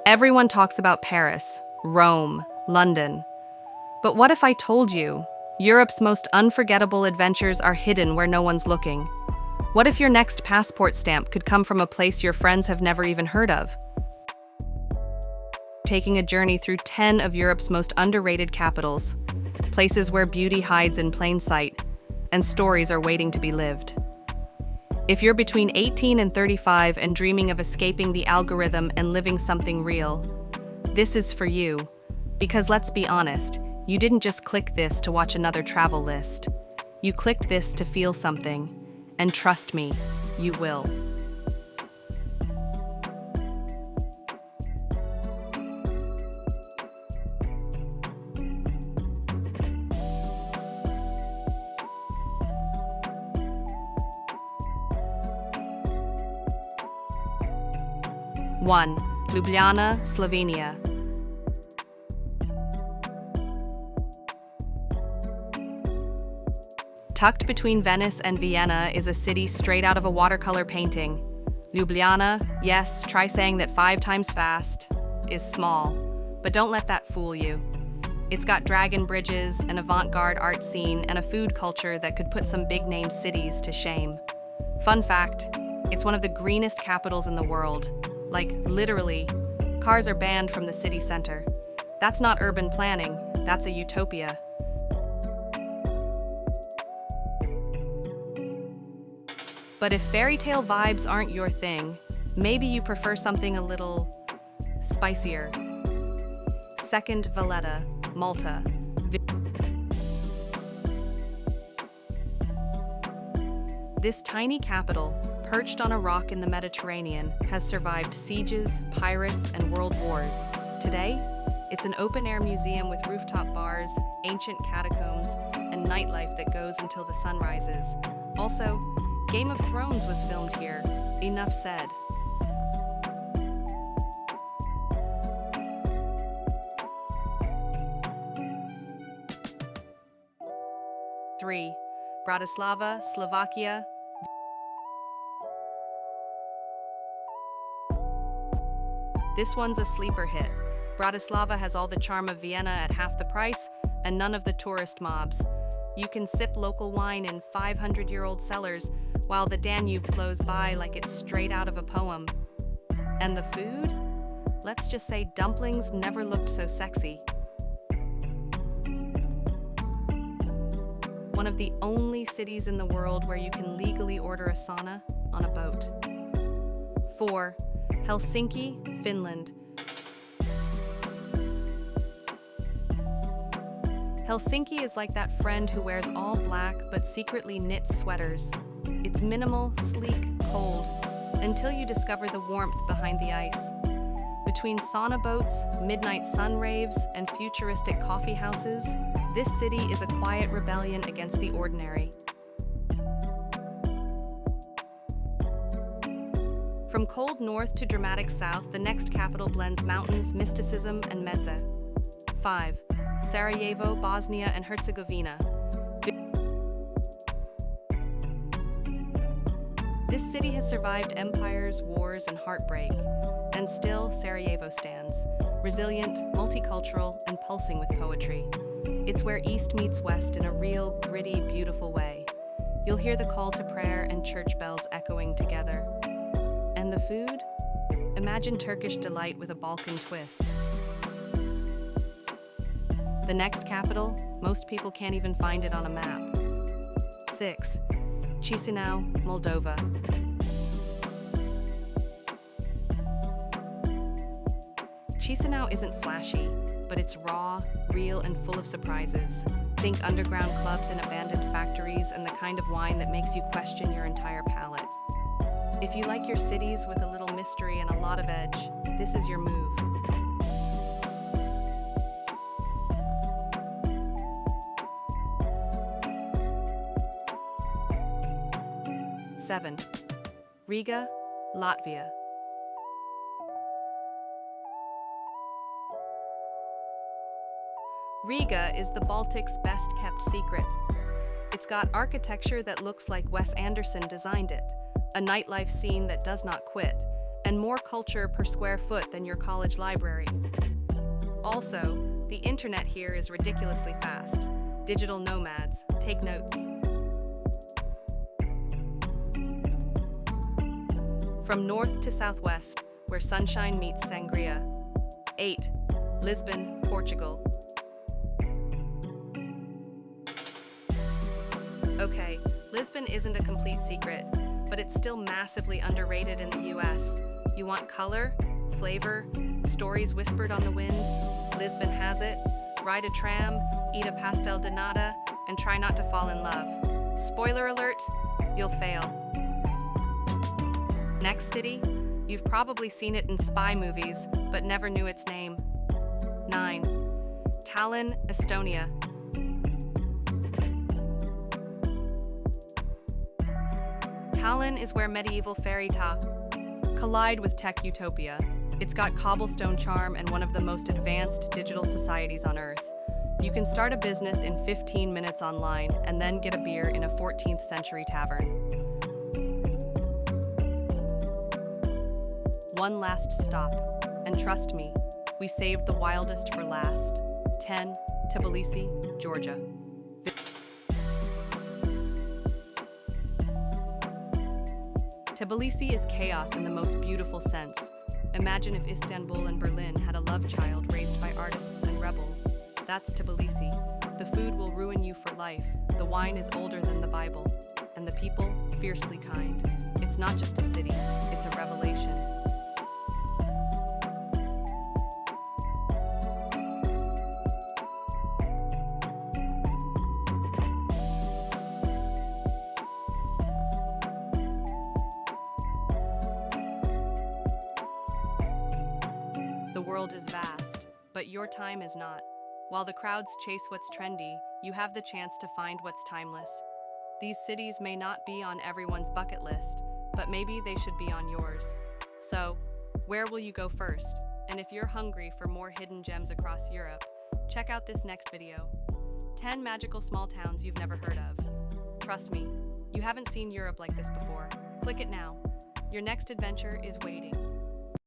Everyone talks about Paris, Rome, London. But what if I told you Europe's most unforgettable adventures are hidden where no one's looking? What if your next passport stamp could come from a place your friends have never even heard of? Taking a journey through 10 of Europe's most underrated capitals, places where beauty hides in plain sight, and stories are waiting to be lived. If you're between 18 and 35 and dreaming of escaping the algorithm and living something real, this is for you. Because let's be honest, you didn't just click this to watch another travel list. You clicked this to feel something. And trust me, you will. One, Ljubljana, Slovenia. Tucked between Venice and Vienna is a city straight out of a watercolor painting. Ljubljana, yes, try saying that 5 times fast, is small, but don't let that fool you. It's got dragon bridges, an avant-garde art scene, and a food culture that could put some big-name cities to shame. Fun fact, it's one of the greenest capitals in the world. Like, literally, cars are banned from the city center. That's not urban planning, that's a utopia. But if fairy tale vibes aren't your thing, maybe you prefer something a little spicier. Second, Valletta, Malta. This tiny capital, perched on a rock in the Mediterranean, has survived sieges, pirates, and world wars. Today, it's an open-air museum with rooftop bars, ancient catacombs, and nightlife that goes until the sun rises. Also, Game of Thrones was filmed here. Enough said. Three, Bratislava, Slovakia. This one's a sleeper hit. Bratislava has all the charm of Vienna at half the price and none of the tourist mobs. You can sip local wine in 500-year-old cellars while the Danube flows by like it's straight out of a poem. And the food? Let's just say dumplings never looked so sexy. One of the only cities in the world where you can legally order a sauna on a boat. 4. Helsinki, Finland. Helsinki is like that friend who wears all black but secretly knits sweaters. It's minimal, sleek, cold, until you discover the warmth behind the ice. Between sauna boats, midnight sun raves, and futuristic coffee houses, this city is a quiet rebellion against the ordinary. From cold north to dramatic south, the next capital blends mountains, mysticism, and mezza. 5. Sarajevo, Bosnia and Herzegovina. This city has survived empires, wars, and heartbreak, and still Sarajevo stands, resilient, multicultural, and pulsing with poetry. It's where East meets West in a real, gritty, beautiful way. You'll hear the call to prayer and church bells echoing together. And the food? Imagine Turkish delight with a Balkan twist. The next capital, most people can't even find it on a map. 6. Chisinau, Moldova. Chisinau isn't flashy, but it's raw, real, and full of surprises. Think underground clubs and abandoned factories and the kind of wine that makes you question your entire palate. If you like your cities with a little mystery and a lot of edge, this is your move. 7. Riga, Latvia. Riga is the Baltic's best-kept secret. It's got architecture that looks like Wes Anderson designed it, a nightlife scene that does not quit, and more culture per square foot than your college library. Also, the internet here is ridiculously fast. Digital nomads, take notes. From north to southwest, where sunshine meets sangria. 8. Lisbon, Portugal. Okay, Lisbon isn't a complete secret, but it's still massively underrated in the US. You want color, flavor, stories whispered on the wind? Lisbon has it. Ride a tram, eat a pastel de nata, and try not to fall in love. Spoiler alert, you'll fail. Next city? You've probably seen it in spy movies, but never knew its name. 9. Tallinn, Estonia. Tallinn is where medieval fairytale collide with tech utopia. It's got cobblestone charm and one of the most advanced digital societies on Earth. You can start a business in 15 minutes online and then get a beer in a 14th century tavern. One last stop, and trust me, we saved the wildest for last. 10. Tbilisi, Georgia. Tbilisi is chaos in the most beautiful sense. Imagine if Istanbul and Berlin had a love child raised by artists and rebels. That's Tbilisi. The food will ruin you for life. The wine is older than the Bible. And the people, fiercely kind. It's not just a city, it's a revelation. The world is vast, but your time is not. While the crowds chase what's trendy, you have the chance to find what's timeless. These cities may not be on everyone's bucket list, but maybe they should be on yours. So, where will you go first? And if you're hungry for more hidden gems across Europe, check out this next video. 10 magical small towns you've never heard of. Trust me, you haven't seen Europe like this before. Click it now. Your next adventure is waiting.